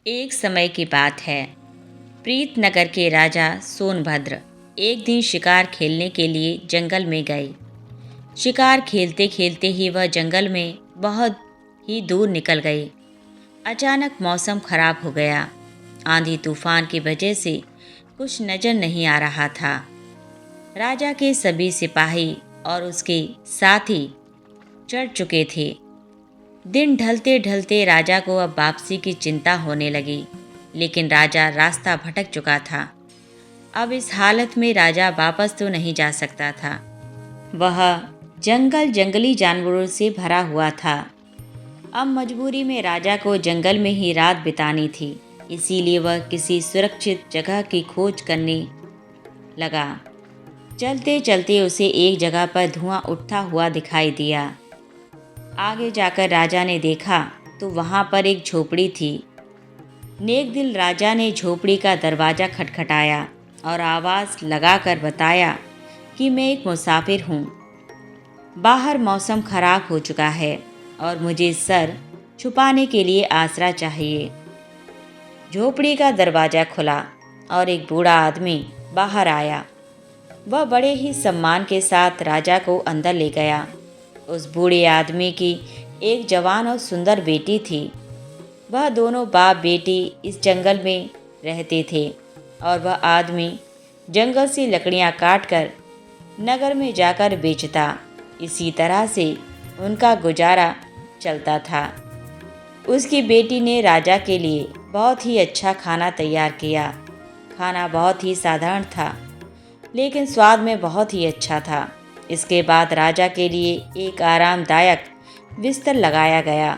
एक समय की बात है। प्रीतनगर के राजा सोनभद्र एक दिन शिकार खेलने के लिए जंगल में गए। शिकार खेलते खेलते ही वह जंगल में बहुत ही दूर निकल गए। अचानक मौसम खराब हो गया। आंधी तूफान की वजह से कुछ नजर नहीं आ रहा था। राजा के सभी सिपाही और उसके साथी चढ़ चुके थे। दिन ढलते ढलते राजा को अब वापसी की चिंता होने लगी, लेकिन राजा रास्ता भटक चुका था। अब इस हालत में राजा वापस तो नहीं जा सकता था। वह जंगल जंगली जानवरों से भरा हुआ था। अब मजबूरी में राजा को जंगल में ही रात बितानी थी, इसीलिए वह किसी सुरक्षित जगह की खोज करने लगा। चलते चलते उसे एक जगह पर धुआं उठता हुआ दिखाई दिया। आगे जाकर राजा ने देखा तो वहाँ पर एक झोपड़ी थी। नेक दिल राजा ने झोपड़ी का दरवाज़ा खटखटाया और आवाज़ लगाकर बताया कि मैं एक मुसाफिर हूँ। बाहर मौसम खराब हो चुका है और मुझे सर छुपाने के लिए आसरा चाहिए। झोपड़ी का दरवाज़ा खुला और एक बूढ़ा आदमी बाहर आया। वह बड़े ही सम्मान के साथ राजा को अंदर ले गया। उस बूढ़े आदमी की एक जवान और सुंदर बेटी थी। वह दोनों बाप बेटी इस जंगल में रहते थे और वह आदमी जंगल से लकड़ियां काटकर नगर में जाकर बेचता। इसी तरह से उनका गुजारा चलता था। उसकी बेटी ने राजा के लिए बहुत ही अच्छा खाना तैयार किया। खाना बहुत ही साधारण था, लेकिन स्वाद में बहुत ही अच्छा था। इसके बाद राजा के लिए एक आरामदायक बिस्तर लगाया गया।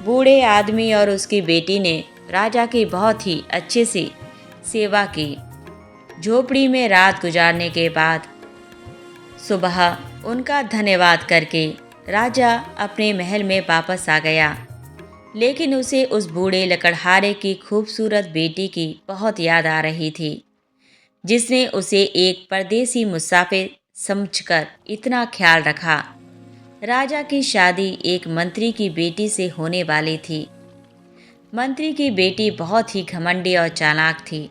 बूढ़े आदमी और उसकी बेटी ने राजा की बहुत ही अच्छे से सेवा की। झोपड़ी में रात गुजारने के बाद सुबह उनका धन्यवाद करके राजा अपने महल में वापस आ गया। लेकिन उसे उस बूढ़े लकड़हारे की खूबसूरत बेटी की बहुत याद आ रही थी, जिसने उसे एक परदेसी मुसाफिर समझकर इतना ख्याल रखा। राजा की शादी एक मंत्री की बेटी से होने वाली थी। मंत्री की बेटी बहुत ही घमंडी और चालाक थी।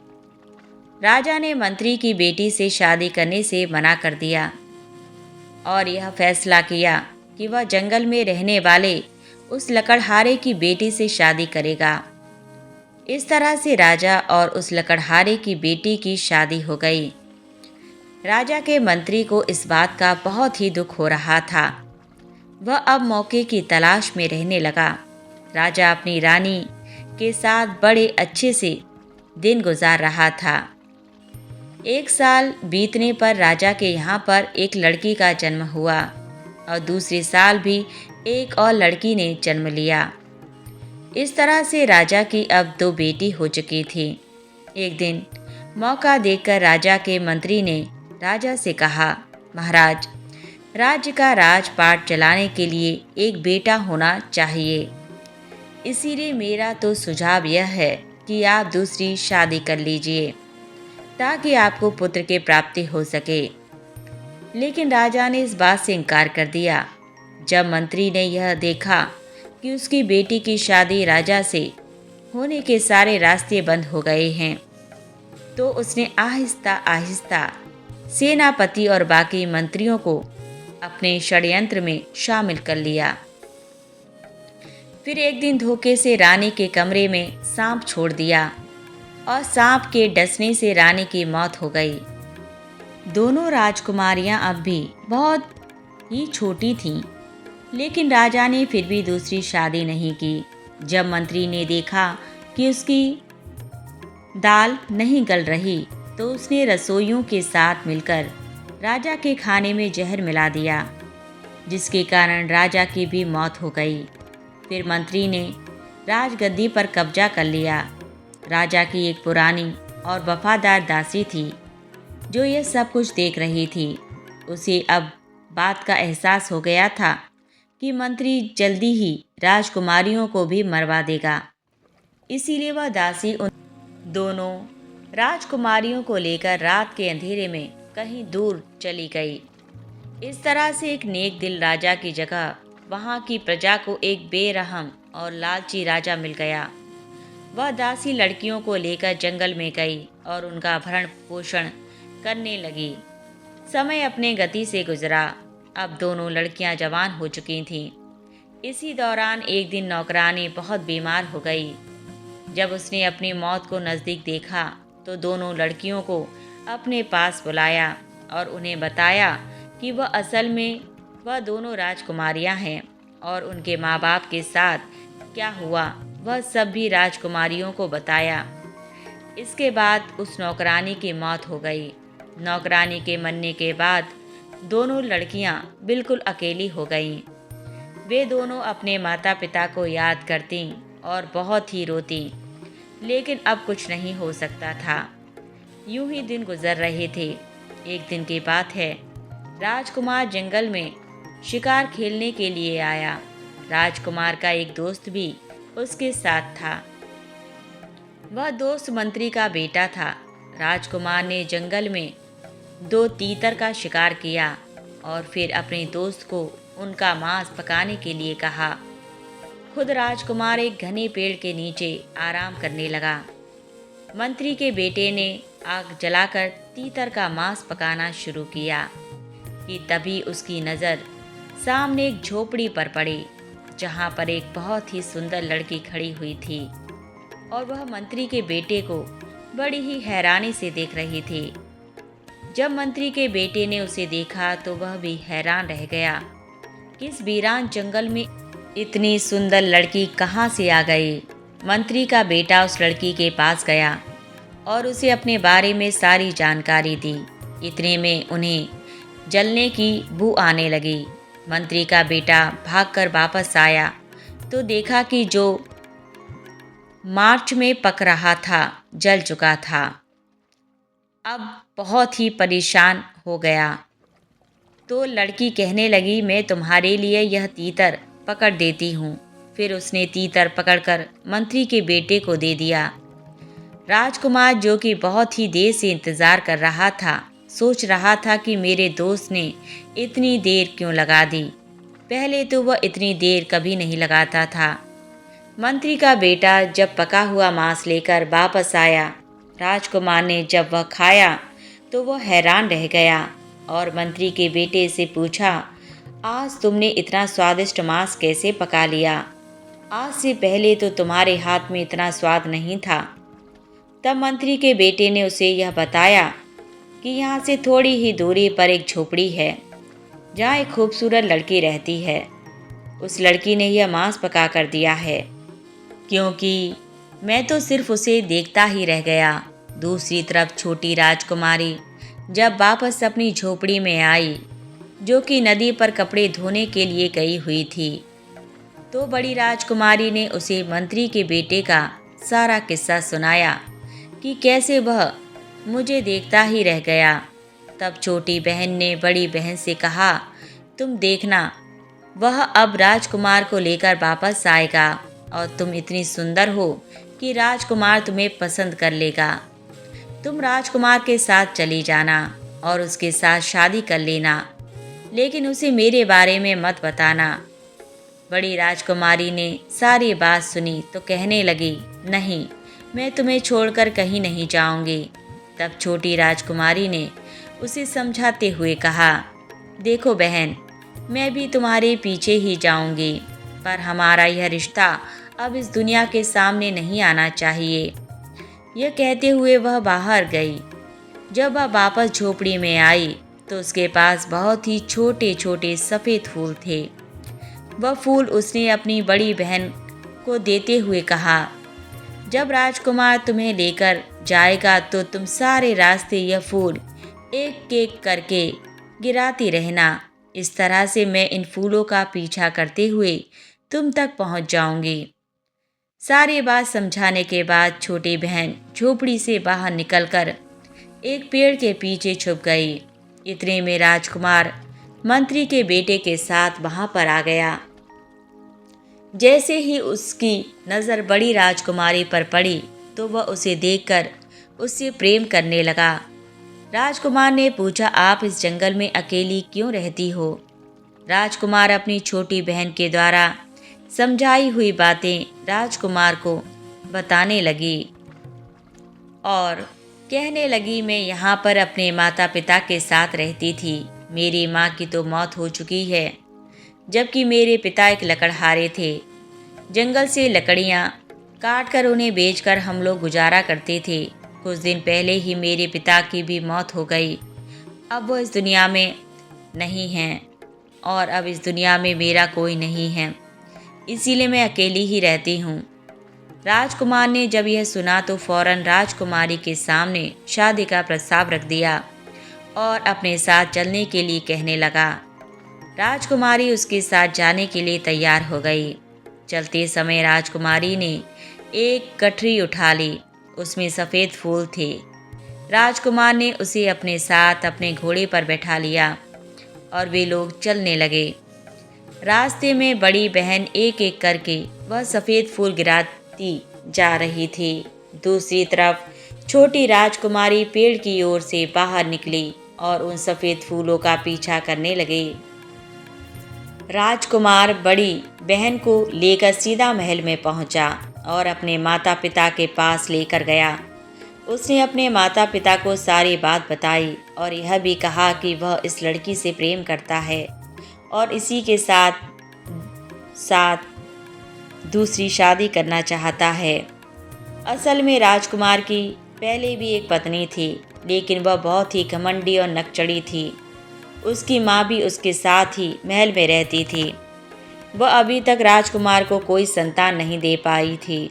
राजा ने मंत्री की बेटी से शादी करने से मना कर दिया और यह फैसला किया कि वह जंगल में रहने वाले उस लकड़हारे की बेटी से शादी करेगा। इस तरह से राजा और उस लकड़हारे की बेटी की शादी हो गई। राजा के मंत्री को इस बात का बहुत ही दुख हो रहा था। वह अब मौके की तलाश में रहने लगा। राजा अपनी रानी के साथ बड़े अच्छे से दिन गुजार रहा था। एक साल बीतने पर राजा के यहाँ पर एक लड़की का जन्म हुआ और दूसरे साल भी एक और लड़की ने जन्म लिया। इस तरह से राजा की अब दो बेटी हो चुकी थी। एक दिन मौका देखकर राजा के मंत्री ने राजा से कहा, महाराज, राज्य का राजपाट चलाने के लिए एक बेटा होना चाहिए। इसीलिए मेरा तो सुझाव यह है कि आप दूसरी शादी कर लीजिए ताकि आपको पुत्र की प्राप्ति हो सके। लेकिन राजा ने इस बात से इनकार कर दिया। जब मंत्री ने यह देखा कि उसकी बेटी की शादी राजा से होने के सारे रास्ते बंद हो गए हैं, तो उसने आहिस्ता आहिस्ता सेनापति और बाकी मंत्रियों को अपने षड्यंत्र में शामिल कर लिया। फिर एक दिन धोखे से रानी के कमरे में सांप छोड़ दिया और सांप के डसने से रानी की मौत हो गई। दोनों राजकुमारियां अब भी बहुत ही छोटी थीं, लेकिन राजा ने फिर भी दूसरी शादी नहीं की। जब मंत्री ने देखा कि उसकी दाल नहीं गल रही, तो उसने रसोइयों के साथ मिलकर राजा के खाने में जहर मिला दिया, जिसके कारण राजा की भी मौत हो गई। फिर मंत्री ने राजगद्दी पर कब्जा कर लिया। राजा की एक पुरानी और वफादार दासी थी जो यह सब कुछ देख रही थी। उसे अब बात का एहसास हो गया था कि मंत्री जल्दी ही राजकुमारियों को भी मरवा देगा। इसीलिए वह दासी उन दोनों राजकुमारियों को लेकर रात के अंधेरे में कहीं दूर चली गई। इस तरह से एक नेक दिल राजा की जगह वहाँ की प्रजा को एक बेरहम और लालची राजा मिल गया। वह दासी लड़कियों को लेकर जंगल में गई और उनका भरण पोषण करने लगी। समय अपने गति से गुजरा। अब दोनों लड़कियां जवान हो चुकी थीं। इसी दौरान एक दिन नौकरानी बहुत बीमार हो गई। जब उसने अपनी मौत को नज़दीक देखा तो दोनों लड़कियों को अपने पास बुलाया और उन्हें बताया कि वह असल में वह दोनों राजकुमारियां हैं और उनके माँ बाप के साथ क्या हुआ वह सब भी राजकुमारियों को बताया। इसके बाद उस नौकरानी की मौत हो गई। नौकरानी के मरने के बाद दोनों लड़कियां बिल्कुल अकेली हो गईं। वे दोनों अपने माता पिता को याद करती और बहुत ही रोती, लेकिन अब कुछ नहीं हो सकता था। यूं ही दिन गुजर रहे थे। एक दिन की बात है, राजकुमार जंगल में शिकार खेलने के लिए आया। राजकुमार का एक दोस्त भी उसके साथ था। वह दोस्त मंत्री का बेटा था। राजकुमार ने जंगल में 2 तीतर का शिकार किया और फिर अपने दोस्त को उनका मांस पकाने के लिए कहा। खुद राजकुमार एक घने पेड़ के नीचे आराम करने लगा। मंत्री के बेटे ने आग जलाकर तीतर का मांस पकाना शुरू किया कि तभी उसकी नज़र सामने एक झोपड़ी पर पड़ी, जहाँ पर एक बहुत ही सुंदर लड़की खड़ी हुई थी और वह मंत्री के बेटे को बड़ी ही हैरानी से देख रही थी। जब मंत्री के बेटे ने उसे देखा तो वह भी हैरान रह गया कि इस वीरान जंगल में इतनी सुंदर लड़की कहाँ से आ गई। मंत्री का बेटा उस लड़की के पास गया और उसे अपने बारे में सारी जानकारी दी। इतने में उन्हें जलने की बू आने लगी। मंत्री का बेटा भागकर वापस आया तो देखा कि जो मार्च में पक रहा था जल चुका था। अब बहुत ही परेशान हो गया तो लड़की कहने लगी, मैं तुम्हारे लिए यह तीतर पकड़ देती हूँ। फिर उसने तीतर पकड़कर मंत्री के बेटे को दे दिया। राजकुमार, जो कि बहुत ही देर से इंतज़ार कर रहा था, सोच रहा था कि मेरे दोस्त ने इतनी देर क्यों लगा दी। पहले तो वह इतनी देर कभी नहीं लगाता था। मंत्री का बेटा जब पका हुआ मांस लेकर वापस आया, राजकुमार ने जब वह खाया तो वह हैरान रह गया और मंत्री के बेटे से पूछा, आज तुमने इतना स्वादिष्ट मांस कैसे पका लिया? आज से पहले तो तुम्हारे हाथ में इतना स्वाद नहीं था। तब मंत्री के बेटे ने उसे यह बताया कि यहाँ से थोड़ी ही दूरी पर एक झोपड़ी है जहाँ एक खूबसूरत लड़की रहती है। उस लड़की ने यह मांस पका कर दिया है, क्योंकि मैं तो सिर्फ उसे देखता ही रह गया। दूसरी तरफ छोटी राजकुमारी जब वापस अपनी झोपड़ी में आई, जो कि नदी पर कपड़े धोने के लिए गई हुई थी, तो बड़ी राजकुमारी ने उसे मंत्री के बेटे का सारा किस्सा सुनाया कि कैसे वह मुझे देखता ही रह गया। तब छोटी बहन ने बड़ी बहन से कहा, तुम देखना, वह अब राजकुमार को लेकर वापस आएगा और तुम इतनी सुंदर हो कि राजकुमार तुम्हें पसंद कर लेगा। तुम राजकुमार के साथ चली जाना और उसके साथ शादी कर लेना, लेकिन उसे मेरे बारे में मत बताना। बड़ी राजकुमारी ने सारी बात सुनी तो कहने लगी, नहीं, मैं तुम्हें छोड़कर कहीं नहीं जाऊंगी। तब छोटी राजकुमारी ने उसे समझाते हुए कहा, देखो बहन, मैं भी तुम्हारे पीछे ही जाऊंगी, पर हमारा यह रिश्ता अब इस दुनिया के सामने नहीं आना चाहिए। यह कहते हुए वह बाहर गई। जब वह वापस झोपड़ी में आई तो उसके पास बहुत ही छोटे छोटे सफ़ेद फूल थे। वह फूल उसने अपनी बड़ी बहन को देते हुए कहा, जब राजकुमार तुम्हें लेकर जाएगा तो तुम सारे रास्ते यह फूल एक एक करके गिराती रहना। इस तरह से मैं इन फूलों का पीछा करते हुए तुम तक पहुंच जाऊंगी। सारी बात समझाने के बाद छोटी बहन झोपड़ी से बाहर निकलकर एक पेड़ के पीछे छुप गई। इतने में राजकुमार मंत्री के बेटे के साथ वहां पर आ गया। जैसे ही उसकी नज़र बड़ी राजकुमारी पर पड़ी तो वह उसे देखकर उससे प्रेम करने लगा। राजकुमार ने पूछा, आप इस जंगल में अकेली क्यों रहती हो? राजकुमार अपनी छोटी बहन के द्वारा समझाई हुई बातें राजकुमार को बताने लगी और कहने लगी, मैं यहाँ पर अपने माता पिता के साथ रहती थी। मेरी माँ की तो मौत हो चुकी है, जबकि मेरे पिता एक लकड़हारे थे। जंगल से लकड़ियाँ काट कर उन्हें बेचकर हम लोग गुजारा करते थे। कुछ दिन पहले ही मेरे पिता की भी मौत हो गई। अब वो इस दुनिया में नहीं हैं और अब इस दुनिया में मेरा कोई नहीं है, इसीलिए मैं अकेली ही रहती हूँ। राजकुमार ने जब यह सुना तो फौरन राजकुमारी के सामने शादी का प्रस्ताव रख दिया और अपने साथ चलने के लिए कहने लगा। राजकुमारी उसके साथ जाने के लिए तैयार हो गई। चलते समय राजकुमारी ने एक गठरी उठा ली, उसमें सफ़ेद फूल थे। राजकुमार ने उसे अपने साथ अपने घोड़े पर बैठा लिया और वे लोग चलने लगे। रास्ते में बड़ी बहन एक एक करके वह सफ़ेद फूल गिराती जा रही थी। दूसरी तरफ छोटी राजकुमारी पेड़ की ओर से बाहर निकली और उन सफ़ेद फूलों का पीछा करने लगे। राजकुमार बड़ी बहन को लेकर सीधा महल में पहुंचा और अपने माता पिता के पास लेकर गया। उसने अपने माता पिता को सारी बात बताई और यह भी कहा कि वह इस लड़की से प्रेम करता है और इसी के साथ साथ दूसरी शादी करना चाहता है। असल में राजकुमार की पहले भी एक पत्नी थी, लेकिन वह बहुत ही घमंडी और नकचड़ी थी। उसकी माँ भी उसके साथ ही महल में रहती थी। वह अभी तक राजकुमार को कोई संतान नहीं दे पाई थी।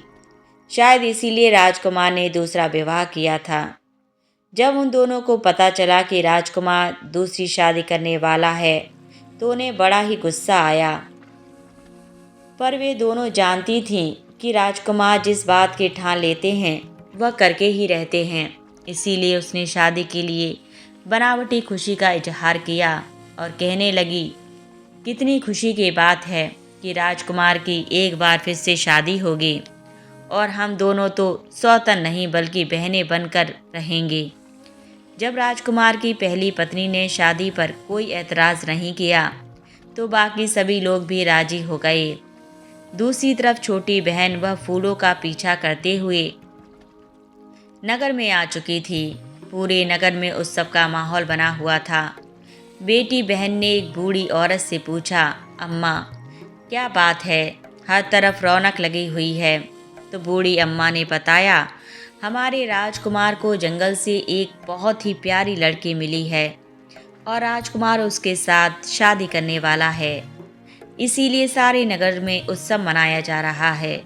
शायद इसीलिए राजकुमार ने दूसरा विवाह किया था। जब उन दोनों को पता चला कि राजकुमार दूसरी शादी करने वाला है तो उन्हें बड़ा ही गुस्सा आया। पर वे दोनों जानती थीं कि राजकुमार जिस बात के ठान लेते हैं वह करके ही रहते हैं। इसीलिए उसने शादी के लिए बनावटी खुशी का इजहार किया और कहने लगी, कितनी खुशी की बात है कि राजकुमार की एक बार फिर से शादी होगी और हम दोनों तो सौतन नहीं बल्कि बहनें बनकर रहेंगे। जब राजकुमार की पहली पत्नी ने शादी पर कोई एतराज़ नहीं किया तो बाकी सभी लोग भी राजी हो गए। दूसरी तरफ छोटी बहन वह फूलों का पीछा करते हुए नगर में आ चुकी थी। पूरे नगर में उत्सव का माहौल बना हुआ था। बेटी बहन ने एक बूढ़ी औरत से पूछा, अम्मा क्या बात है, हर तरफ रौनक लगी हुई है। तो बूढ़ी अम्मा ने बताया, हमारे राजकुमार को जंगल से एक बहुत ही प्यारी लड़की मिली है और राजकुमार उसके साथ शादी करने वाला है, इसीलिए सारे नगर में उत्सव मनाया जा रहा है।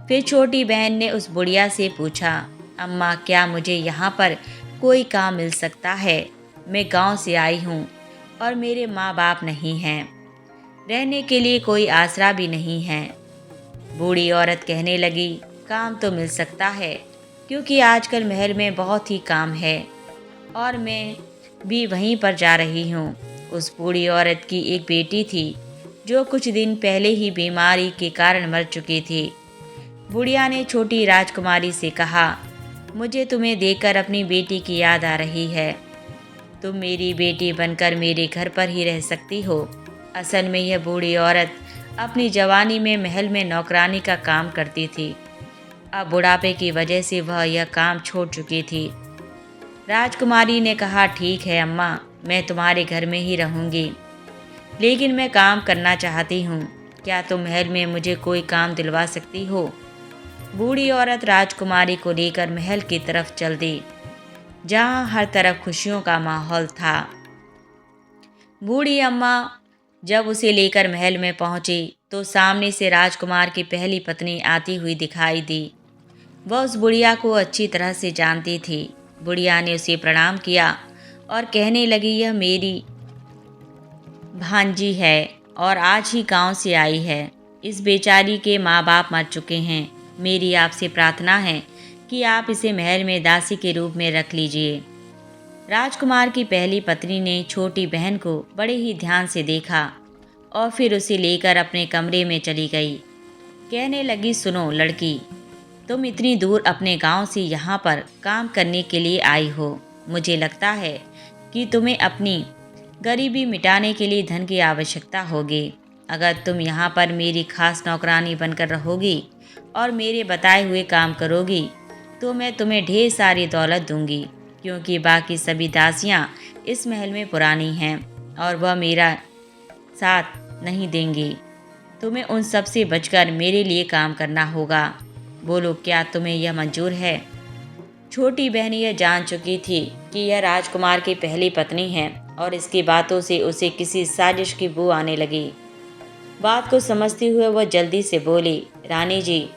फिर छोटी बहन ने उस बुढ़िया से पूछा, अम्मा क्या मुझे यहाँ पर कोई काम मिल सकता है? मैं गांव से आई हूँ और मेरे माँ बाप नहीं हैं, रहने के लिए कोई आसरा भी नहीं है। बूढ़ी औरत कहने लगी, काम तो मिल सकता है क्योंकि आजकल महल में बहुत ही काम है और मैं भी वहीं पर जा रही हूँ। उस बूढ़ी औरत की एक बेटी थी जो कुछ दिन पहले ही बीमारी के कारण मर चुकी थी। बुढ़िया ने छोटी राजकुमारी से कहा, मुझे तुम्हें देखकर अपनी बेटी की याद आ रही है। तुम मेरी बेटी बनकर मेरे घर पर ही रह सकती हो। असल में यह बूढ़ी औरत अपनी जवानी में महल में नौकरानी का काम करती थी। अब बुढ़ापे की वजह से वह यह काम छोड़ चुकी थी। राजकुमारी ने कहा, ठीक है अम्मा, मैं तुम्हारे घर में ही रहूँगी, लेकिन मैं काम करना चाहती हूँ। क्या तुम महल में मुझे कोई काम दिलवा सकती हो? बूढ़ी औरत राजकुमारी को लेकर महल की तरफ चल दी, जहाँ हर तरफ खुशियों का माहौल था। बूढ़ी अम्मा जब उसे लेकर महल में पहुंची तो सामने से राजकुमार की पहली पत्नी आती हुई दिखाई दी। वह उस बुढ़िया को अच्छी तरह से जानती थी। बुढ़िया ने उसे प्रणाम किया और कहने लगी, यह मेरी भांजी है और आज ही गांव से आई है। इस बेचारी के माँ बाप मर चुके हैं। मेरी आपसे प्रार्थना है कि आप इसे महल में दासी के रूप में रख लीजिए। राजकुमार की पहली पत्नी ने छोटी बहन को बड़े ही ध्यान से देखा और फिर उसे लेकर अपने कमरे में चली गई। कहने लगी, सुनो लड़की, तुम इतनी दूर अपने गांव से यहाँ पर काम करने के लिए आई हो। मुझे लगता है कि तुम्हें अपनी गरीबी मिटाने के लिए धन की आवश्यकता होगी। अगर तुम यहाँ पर मेरी खास नौकरानी बनकर रहोगी और मेरे बताए हुए काम करोगी तो मैं तुम्हें ढेर सारी दौलत दूंगी, क्योंकि बाकी सभी दासियाँ इस महल में पुरानी हैं और वह मेरा साथ नहीं देंगी। तुम्हें उन सब से बचकर मेरे लिए काम करना होगा। बोलो, क्या तुम्हें यह मंजूर है? छोटी बहन यह जान चुकी थी कि यह राजकुमार की पहली पत्नी है और इसकी बातों से उसे किसी साजिश की बू आने लगी। बात को समझते हुए वह जल्दी से बोली, रानी जी,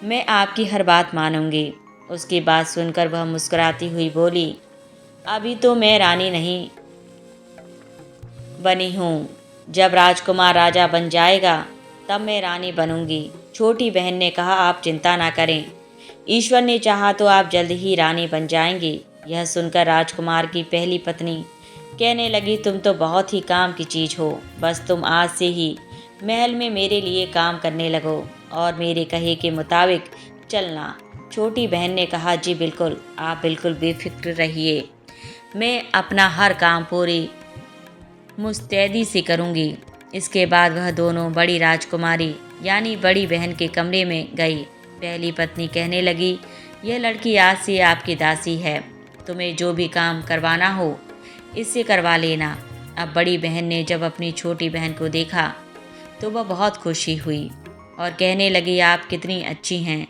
मैं आपकी हर बात मानूंगी। उसकी बात सुनकर वह मुस्कुराती हुई बोली, अभी तो मैं रानी नहीं बनी हूँ। जब राजकुमार राजा बन जाएगा तब मैं रानी बनूंगी। छोटी बहन ने कहा, आप चिंता ना करें, ईश्वर ने चाहा तो आप जल्द ही रानी बन जाएंगी। यह सुनकर राजकुमार की पहली पत्नी कहने लगी, तुम तो बहुत ही काम की चीज हो। बस तुम आज से ही महल में मेरे लिए काम करने लगो और मेरे कहे के मुताबिक चलना। छोटी बहन ने कहा, जी बिल्कुल, आप बिल्कुल बेफिक्र रहिए, मैं अपना हर काम पूरी मुस्तैदी से करूंगी। इसके बाद वह दोनों बड़ी राजकुमारी यानी बड़ी बहन के कमरे में गई। पहली पत्नी कहने लगी, यह लड़की आज से आपकी दासी है, तुम्हें जो भी काम करवाना हो इससे करवा लेना। अब बड़ी बहन ने जब अपनी छोटी बहन को देखा तो वह बहुत खुशी हुई और कहने लगी, आप कितनी अच्छी हैं।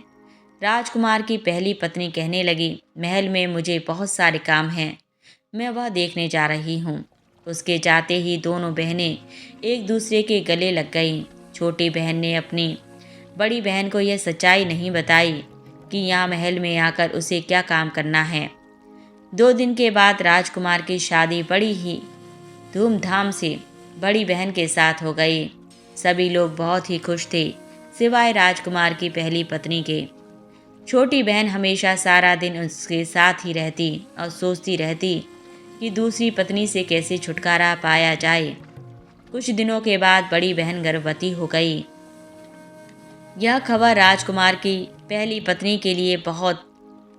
राजकुमार की पहली पत्नी कहने लगी, महल में मुझे बहुत सारे काम हैं, मैं वह देखने जा रही हूँ। उसके जाते ही दोनों बहनें एक दूसरे के गले लग गईं। छोटी बहन ने अपनी बड़ी बहन को यह सच्चाई नहीं बताई कि यहाँ महल में आकर उसे क्या काम करना है। 2 दिन के बाद राजकुमार की शादी बड़ी ही धूमधाम से बड़ी बहन के साथ हो गई। सभी लोग बहुत ही खुश थे, सिवाय राजकुमार की पहली पत्नी के। छोटी बहन हमेशा सारा दिन उसके साथ ही रहती और सोचती रहती कि दूसरी पत्नी से कैसे छुटकारा पाया जाए। कुछ दिनों के बाद बड़ी बहन गर्भवती हो गई। यह खबर राजकुमार की पहली पत्नी के लिए बहुत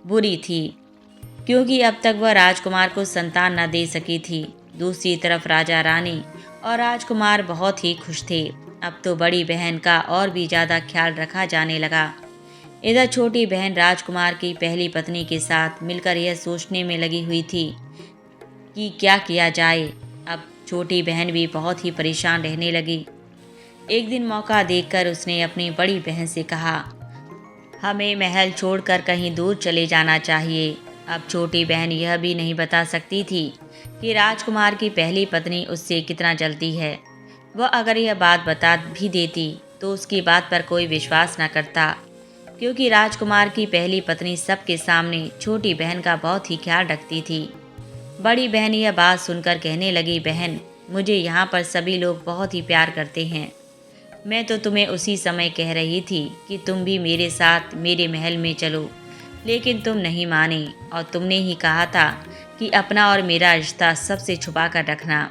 बुरी थी, क्योंकि अब तक वह राजकुमार को संतान न दे सकी थी। दूसरी तरफ राजा रानी और राजकुमार बहुत ही खुश थे। अब तो बड़ी बहन का और भी ज़्यादा ख्याल रखा जाने लगा। इधर छोटी बहन राजकुमार की पहली पत्नी के साथ मिलकर यह सोचने में लगी हुई थी कि क्या किया जाए। अब छोटी बहन भी बहुत ही परेशान रहने लगी। एक दिन मौका देखकर उसने अपनी बड़ी बहन से कहा, हमें महल छोड़कर कहीं दूर चले जाना चाहिए। अब छोटी बहन यह भी नहीं बता सकती थी कि राजकुमार की पहली पत्नी उससे कितना जलती है। वह अगर यह बात बता भी देती तो उसकी बात पर कोई विश्वास न करता, क्योंकि राजकुमार की पहली पत्नी सबके सामने छोटी बहन का बहुत ही ख्याल रखती थी। बड़ी बहन यह बात सुनकर कहने लगी, बहन, मुझे यहाँ पर सभी लोग बहुत ही प्यार करते हैं। मैं तो तुम्हें उसी समय कह रही थी कि तुम भी मेरे साथ मेरे महल में चलो, लेकिन तुम नहीं माने और तुमने ही कहा था कि अपना और मेरा रिश्ता सबसे छुपा कर रखना।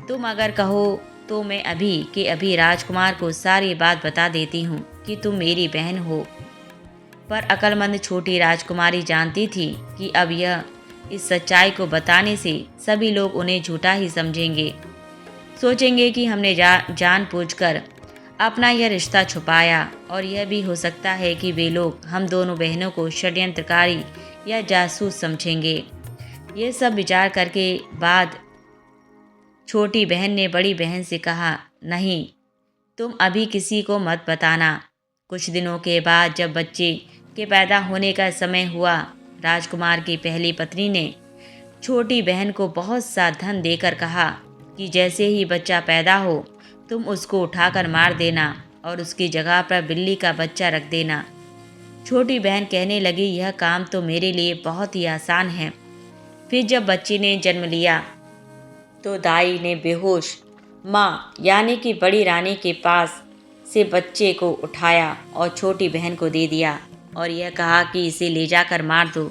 तुम अगर कहो तो मैं अभी के अभी राजकुमार को सारी बात बता देती हूँ कि तुम मेरी बहन हो। पर अक्लमंद छोटी राजकुमारी जानती थी कि अब यह इस सच्चाई को बताने से सभी लोग उन्हें झूठा ही समझेंगे, सोचेंगे कि हमने जानबूझकर अपना यह रिश्ता छुपाया, और यह भी हो सकता है कि वे लोग हम दोनों बहनों को षड्यंत्रकारी या जासूस समझेंगे। ये सब विचार करके बाद छोटी बहन ने बड़ी बहन से कहा, नहीं, तुम अभी किसी को मत बताना। कुछ दिनों के बाद जब बच्चे के पैदा होने का समय हुआ, राजकुमार की पहली पत्नी ने छोटी बहन को बहुत सा धन देकर कहा कि जैसे ही बच्चा पैदा हो तुम उसको उठाकर मार देना और उसकी जगह पर बिल्ली का बच्चा रख देना। छोटी बहन कहने लगी, यह काम तो मेरे लिए बहुत ही आसान है। फिर जब बच्चे ने जन्म लिया तो दाई ने बेहोश माँ यानी कि बड़ी रानी के पास से बच्चे को उठाया और छोटी बहन को दे दिया और यह कहा कि इसे ले जाकर मार दो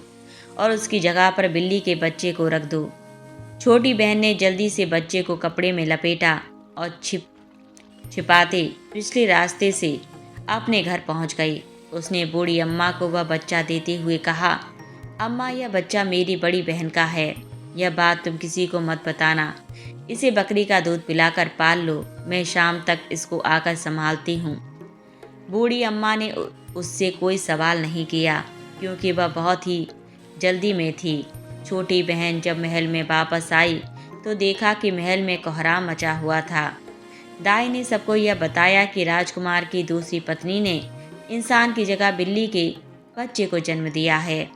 और उसकी जगह पर बिल्ली के बच्चे को रख दो। छोटी बहन ने जल्दी से बच्चे को कपड़े में लपेटा और छिपाते पिछले रास्ते से अपने घर पहुंच गई। उसने बूढ़ी अम्मा को वह बच्चा देते हुए कहा, अम्मा, यह बच्चा मेरी बड़ी बहन का है, यह बात तुम किसी को मत बताना। इसे बकरी का दूध पिलाकर पाल लो, मैं शाम तक इसको आकर संभालती हूँ। बूढ़ी अम्मा ने उससे कोई सवाल नहीं किया, क्योंकि वह बहुत ही जल्दी में थी। छोटी बहन जब महल में वापस आई तो देखा कि महल में कोहराम मचा हुआ था। दाई ने सबको यह बताया कि राजकुमार की दूसरी पत्नी ने इंसान की जगह बिल्ली के बच्चे को जन्म दिया है।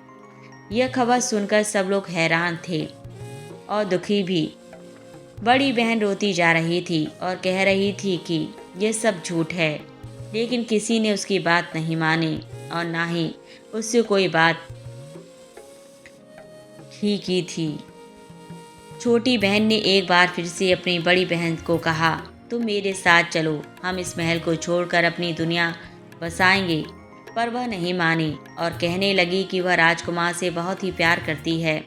यह खबर सुनकर सब लोग हैरान थे और दुखी भी। बड़ी बहन रोती जा रही थी और कह रही थी कि यह सब झूठ है, लेकिन किसी ने उसकी बात नहीं मानी और ना ही उससे कोई बात ही की थी। छोटी बहन ने एक बार फिर से अपनी बड़ी बहन को कहा, तुम मेरे साथ चलो, हम इस महल को छोड़कर अपनी दुनिया बसाएंगे। पर वह नहीं मानी और कहने लगी कि वह राजकुमार से बहुत ही प्यार करती है,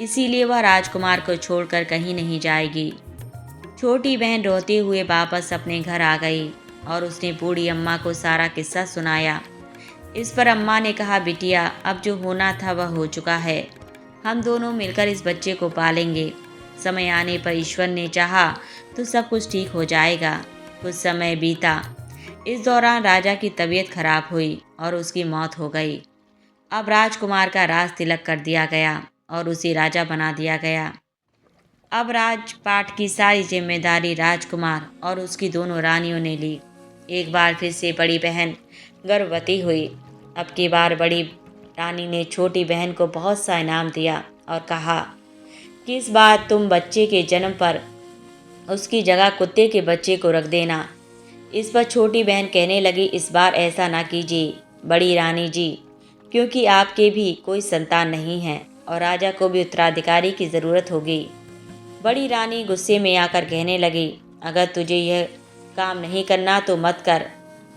इसीलिए वह राजकुमार को छोड़कर कहीं नहीं जाएगी। छोटी बहन रोते हुए वापस अपने घर आ गई और उसने बूढ़ी अम्मा को सारा किस्सा सुनाया। इस पर अम्मा ने कहा, बिटिया, अब जो होना था वह हो चुका है। हम दोनों मिलकर इस बच्चे को पालेंगे। समय आने पर ईश्वर ने चाहा तो सब कुछ ठीक हो जाएगा। कुछ समय बीता। इस दौरान राजा की तबीयत खराब हुई और उसकी मौत हो गई। अब राजकुमार का राज तिलक कर दिया गया और उसे राजा बना दिया गया। अब राजपाट की सारी जिम्मेदारी राजकुमार और उसकी दोनों रानियों ने ली। एक बार फिर से बड़ी बहन गर्भवती हुई। अब की बार बड़ी रानी ने छोटी बहन को बहुत सा इनाम दिया और कहा कि इस बार तुम बच्चे के जन्म पर उसकी जगह कुत्ते के बच्चे को रख देना। इस पर छोटी बहन कहने लगी, इस बार ऐसा ना कीजिए बड़ी रानी जी, क्योंकि आपके भी कोई संतान नहीं है और राजा को भी उत्तराधिकारी की ज़रूरत होगी। बड़ी रानी गुस्से में आकर कहने लगी, अगर तुझे यह काम नहीं करना तो मत कर,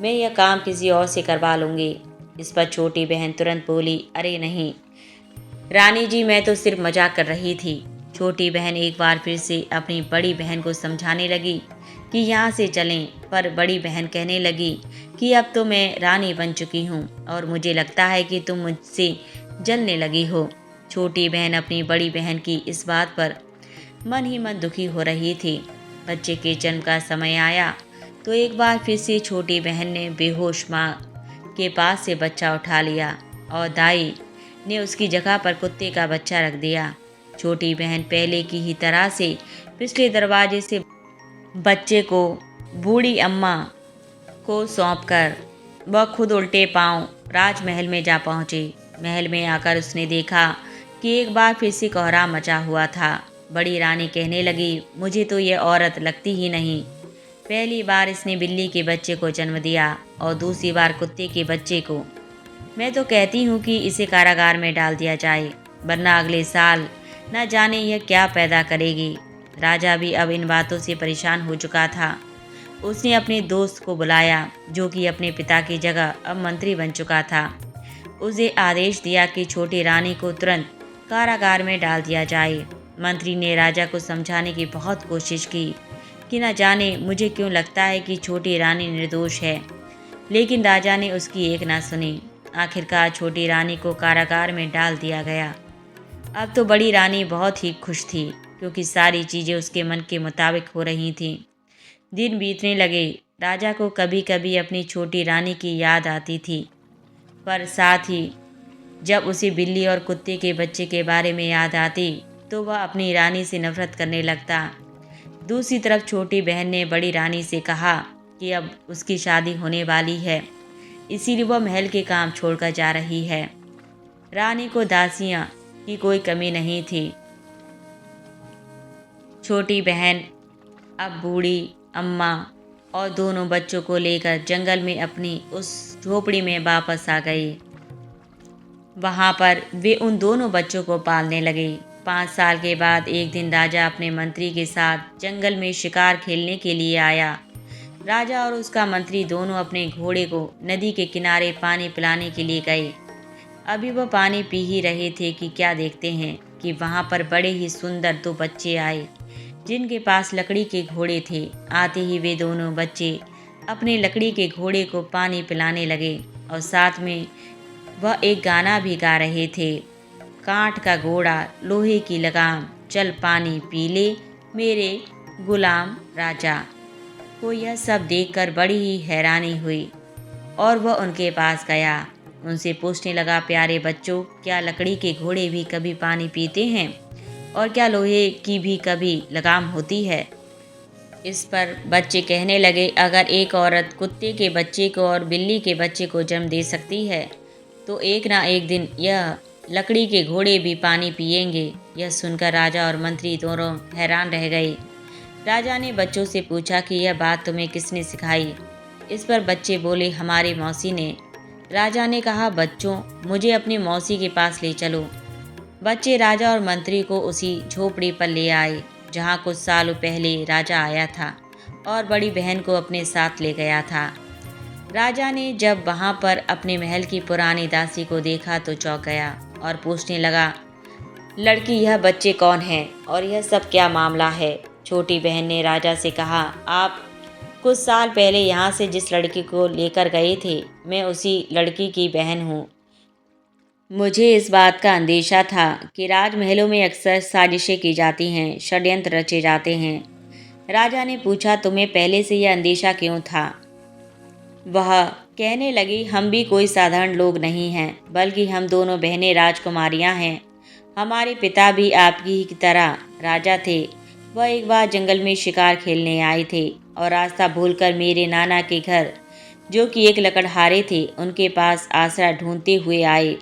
मैं यह काम किसी और से करवा लूँगी। इस पर छोटी बहन तुरंत बोली, अरे नहीं रानी जी, मैं तो सिर्फ मजाक कर रही थी। छोटी बहन एक बार फिर से अपनी बड़ी बहन को समझाने लगी कि यहाँ से चलें, पर बड़ी बहन कहने लगी कि अब तो मैं रानी बन चुकी हूँ और मुझे लगता है कि तुम मुझसे जलने लगी हो। छोटी बहन अपनी बड़ी बहन की इस बात पर मन ही मन दुखी हो रही थी। बच्चे के जन्म का समय आया तो एक बार फिर से छोटी बहन ने बेहोश माँ के पास से बच्चा उठा लिया और दाई ने उसकी जगह पर कुत्ते का बच्चा रख दिया। छोटी बहन पहले की ही तरह से पिछले दरवाजे से बच्चे को बूढ़ी अम्मा को सौंपकर वह खुद उल्टे पांव राजमहल में जा पहुंची। महल में आकर उसने देखा कि एक बार फिर से कोहराम मचा हुआ था। बड़ी रानी कहने लगी, मुझे तो ये औरत लगती ही नहीं। पहली बार इसने बिल्ली के बच्चे को जन्म दिया और दूसरी बार कुत्ते के बच्चे को। मैं तो कहती हूँ कि इसे कारागार में डाल दिया जाए, वरना अगले साल न जाने यह क्या पैदा करेगी। राजा भी अब इन बातों से परेशान हो चुका था। उसने अपने दोस्त को बुलाया, जो कि अपने पिता की जगह अब मंत्री बन चुका था। उसे आदेश दिया कि छोटी रानी को तुरंत कारागार में डाल दिया जाए। मंत्री ने राजा को समझाने की बहुत कोशिश की कि न जाने मुझे क्यों लगता है कि छोटी रानी निर्दोष है, लेकिन राजा ने उसकी एक ना सुनी। आखिरकार छोटी रानी को कारागार में डाल दिया गया। अब तो बड़ी रानी बहुत ही खुश थी, क्योंकि सारी चीज़ें उसके मन के मुताबिक हो रही थीं। दिन बीतने लगे। राजा को कभी कभी अपनी छोटी रानी की याद आती थी, पर साथ ही जब उसे बिल्ली और कुत्ते के बच्चे के बारे में याद आती तो वह अपनी रानी से नफरत करने लगता। दूसरी तरफ छोटी बहन ने बड़ी रानी से कहा कि अब उसकी शादी होने वाली है, इसीलिए वह महल के काम छोड़कर जा रही है। रानी को दासियां की कोई कमी नहीं थी। छोटी बहन अब बूढ़ी अम्मा और दोनों बच्चों को लेकर जंगल में अपनी उस झोपड़ी में वापस आ गई। वहाँ पर वे उन दोनों बच्चों को पालने लगे। 5 साल के बाद एक दिन राजा अपने मंत्री के साथ जंगल में शिकार खेलने के लिए आया। राजा और उसका मंत्री दोनों अपने घोड़े को नदी के किनारे पानी पिलाने के लिए गए। अभी वह पानी पी ही रहे थे कि क्या देखते हैं कि वहाँ पर बड़े ही सुंदर 2 बच्चे आए, जिनके पास लकड़ी के घोड़े थे। आते ही वे दोनों बच्चे अपने लकड़ी के घोड़े को पानी पिलाने लगे और साथ में वह एक गाना भी गा रहे थे, काठ का घोड़ा लोहे की लगाम, चल पानी पी ले मेरे गुलाम राजा को यह सब देखकर बड़ी ही हैरानी हुई और वह उनके पास गया। उनसे पूछने लगा, प्यारे बच्चों, क्या लकड़ी के घोड़े भी कभी पानी पीते हैं और क्या लोहे की भी कभी लगाम होती है? इस पर बच्चे कहने लगे, अगर एक औरत कुत्ते के बच्चे को और बिल्ली के बच्चे को जन्म दे सकती है तो एक ना एक दिन यह लकड़ी के घोड़े भी पानी पिएंगे। यह सुनकर राजा और मंत्री दोनों हैरान रह गए। राजा ने बच्चों से पूछा कि यह बात तुम्हें किसने सिखाई? इस पर बच्चे बोले, हमारी मौसी ने। राजा ने कहा, बच्चों, मुझे अपनी मौसी के पास ले चलो। बच्चे राजा और मंत्री को उसी झोपड़ी पर ले आए जहाँ कुछ सालों पहले राजा आया था और बड़ी बहन को अपने साथ ले गया था। राजा ने जब वहाँ पर अपने महल की पुरानी दासी को देखा तो चौंक गया और पूछने लगा, लड़की, यह बच्चे कौन हैं और यह सब क्या मामला है? छोटी बहन ने राजा से कहा, आप कुछ साल पहले यहाँ से जिस लड़की को लेकर गए थे, मैं उसी लड़की की बहन हूँ। मुझे इस बात का अंदेशा था कि राजमहलों में अक्सर साजिशें की जाती हैं, षड्यंत्र रचे जाते हैं। राजा ने पूछा, तुम्हें पहले से यह अंदेशा क्यों था? वह कहने लगी, हम भी कोई साधारण लोग नहीं हैं, बल्कि हम दोनों बहनें राजकुमारियां हैं। हमारे पिता भी आपकी ही की तरह राजा थे। वह एक बार जंगल में शिकार खेलने आए थे और रास्ता भूलकर मेरे नाना के घर, जो कि एक लकड़हारे थे, उनके पास आसरा ढूंढते हुए आए।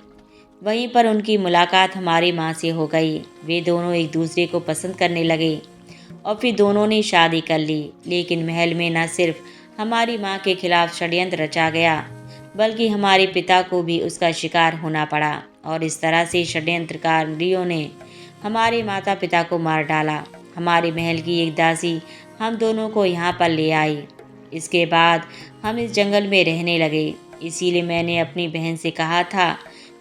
वहीं पर उनकी मुलाकात हमारी माँ से हो गई। वे दोनों एक दूसरे को पसंद करने लगे और फिर दोनों ने शादी कर ली। लेकिन महल में न सिर्फ हमारी माँ के खिलाफ षड्यंत्र रचा गया, बल्कि हमारे पिता को भी उसका शिकार होना पड़ा और इस तरह से षड्यंत्रकारियों ने हमारे माता पिता को मार डाला। हमारे महल की एक दासी हम दोनों को यहाँ पर ले आई। इसके बाद हम इस जंगल में रहने लगे। इसीलिए मैंने अपनी बहन से कहा था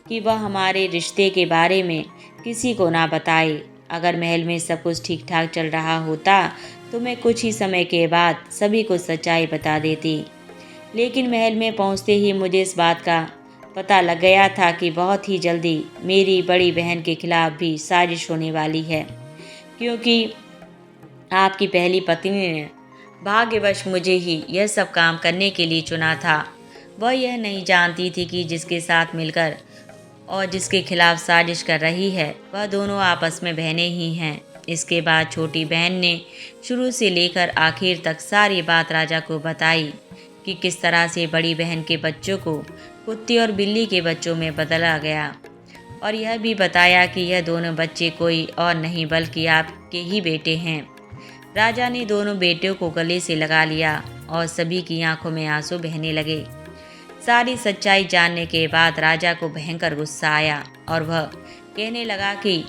कि वह हमारे रिश्ते के बारे में किसी को ना बताए। अगर महल में सब कुछ ठीक ठाक चल रहा होता तो मैं कुछ ही समय के बाद सभी को सच्चाई बता देती। लेकिन महल में पहुंचते ही मुझे इस बात का पता लग गया था कि बहुत ही जल्दी मेरी बड़ी बहन के खिलाफ भी साजिश होने वाली है, क्योंकि आपकी पहली पत्नी ने भाग्यवश मुझे ही यह सब काम करने के लिए चुना था। वह यह नहीं जानती थी कि जिसके साथ मिलकर और जिसके खिलाफ साजिश कर रही है वह दोनों आपस में बहनें ही हैं। इसके बाद छोटी बहन ने शुरू से लेकर आखिर तक सारी बात राजा को बताई कि किस तरह से बड़ी बहन के बच्चों को कुत्ते और बिल्ली के बच्चों में बदला गया, और यह भी बताया कि यह दोनों बच्चे कोई और नहीं बल्कि आपके ही बेटे हैं। राजा ने दोनों बेटियों को गले से लगा लिया और सभी की आंखों में आंसू बहने लगे। सारी सच्चाई जानने के बाद राजा को भयंकर गुस्सा आया और वह कहने लगा कि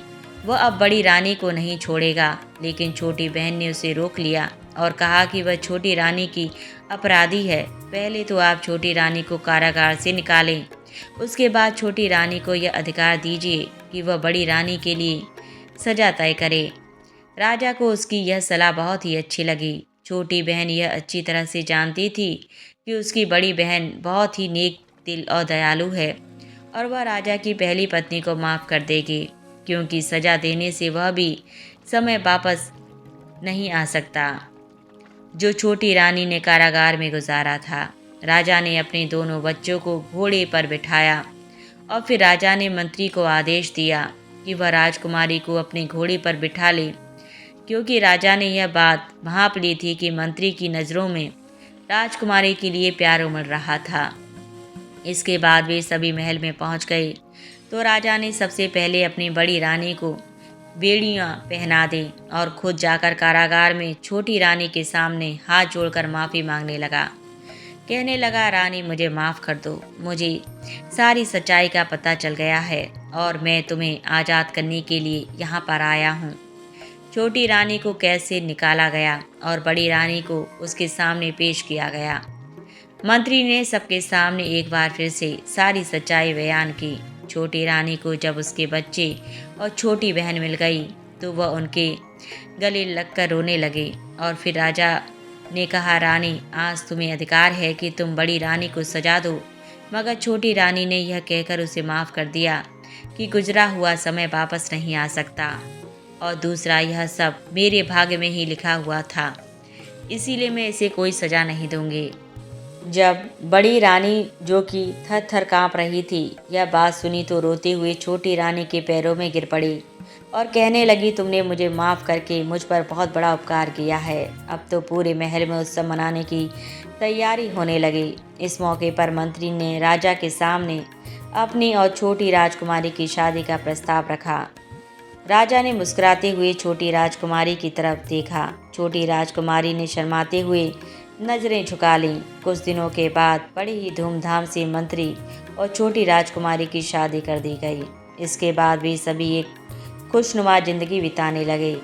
वह अब बड़ी रानी को नहीं छोड़ेगा। लेकिन छोटी बहन ने उसे रोक लिया और कहा कि वह छोटी रानी की अपराधी है। पहले तो आप छोटी रानी को कारागार से निकालें, उसके बाद छोटी रानी को यह अधिकार दीजिए कि वह बड़ी रानी के लिए सजा तय करे। राजा को उसकी यह सलाह बहुत ही अच्छी लगी। छोटी बहन यह अच्छी तरह से जानती थी कि उसकी बड़ी बहन बहुत ही नेक दिल और दयालु है और वह राजा की पहली पत्नी को माफ़ कर देगी, क्योंकि सज़ा देने से वह भी समय वापस नहीं आ सकता जो छोटी रानी ने कारागार में गुजारा था। राजा ने अपने दोनों बच्चों को घोड़े पर बिठाया और फिर राजा ने मंत्री को आदेश दिया कि वह राजकुमारी को अपने घोड़े पर बिठा ले, क्योंकि राजा ने यह बात भांप ली थी कि मंत्री की नज़रों में राजकुमारी के लिए प्यार उमड़ रहा था। इसके बाद वे सभी महल में पहुंच गए तो राजा ने सबसे पहले अपनी बड़ी रानी को बेड़ियां पहना दी और खुद जाकर कारागार में छोटी रानी के सामने हाथ जोड़कर माफ़ी मांगने लगा। कहने लगा, रानी, मुझे माफ़ कर दो। मुझे सारी सच्चाई का पता चल गया है और मैं तुम्हें आज़ाद करने के लिए यहाँ पर आया हूँ। छोटी रानी को कैद से निकाला गया और बड़ी रानी को उसके सामने पेश किया गया। मंत्री ने सबके सामने एक बार फिर से सारी सच्चाई बयान की। छोटी रानी को जब उसके बच्चे और छोटी बहन मिल गई तो वह उनके गले लगकर रोने लगे और फिर राजा ने कहा, रानी, आज तुम्हें अधिकार है कि तुम बड़ी रानी को सजा दो। मगर छोटी रानी ने यह कहकर उसे माफ़ कर दिया कि गुजरा हुआ समय वापस नहीं आ सकता। और दूसरा, यह सब मेरे भाग्य में ही लिखा हुआ था, इसीलिए मैं इसे कोई सज़ा नहीं दूंगी। जब बड़ी रानी, जो कि थर थर काँप रही थी, यह बात सुनी तो रोते हुए छोटी रानी के पैरों में गिर पड़ी और कहने लगी, तुमने मुझे माफ़ करके मुझ पर बहुत बड़ा उपकार किया है। अब तो पूरे महल में उत्सव मनाने की तैयारी होने लगी। इस मौके पर मंत्री ने राजा के सामने अपनी और छोटी राजकुमारी की शादी का प्रस्ताव रखा। राजा ने मुस्कुराते हुए छोटी राजकुमारी की तरफ देखा। छोटी राजकुमारी ने शर्माते हुए नजरें झुका लीं। कुछ दिनों के बाद बड़े ही धूमधाम से मंत्री और छोटी राजकुमारी की शादी कर दी गई। इसके बाद भी सभी एक खुशनुमा जिंदगी बिताने लगे।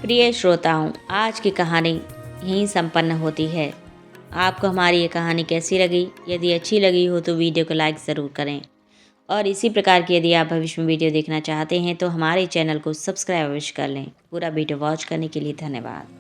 प्रिय श्रोताओं, आज की कहानी यहीं संपन्न होती है। आपको हमारी ये कहानी कैसी लगी? यदि अच्छी लगी हो तो वीडियो को लाइक ज़रूर करें, और इसी प्रकार की यदि आप भविष्य में वीडियो देखना चाहते हैं तो हमारे चैनल को सब्सक्राइब अवश्य कर लें। पूरा वीडियो वॉच करने के लिए धन्यवाद।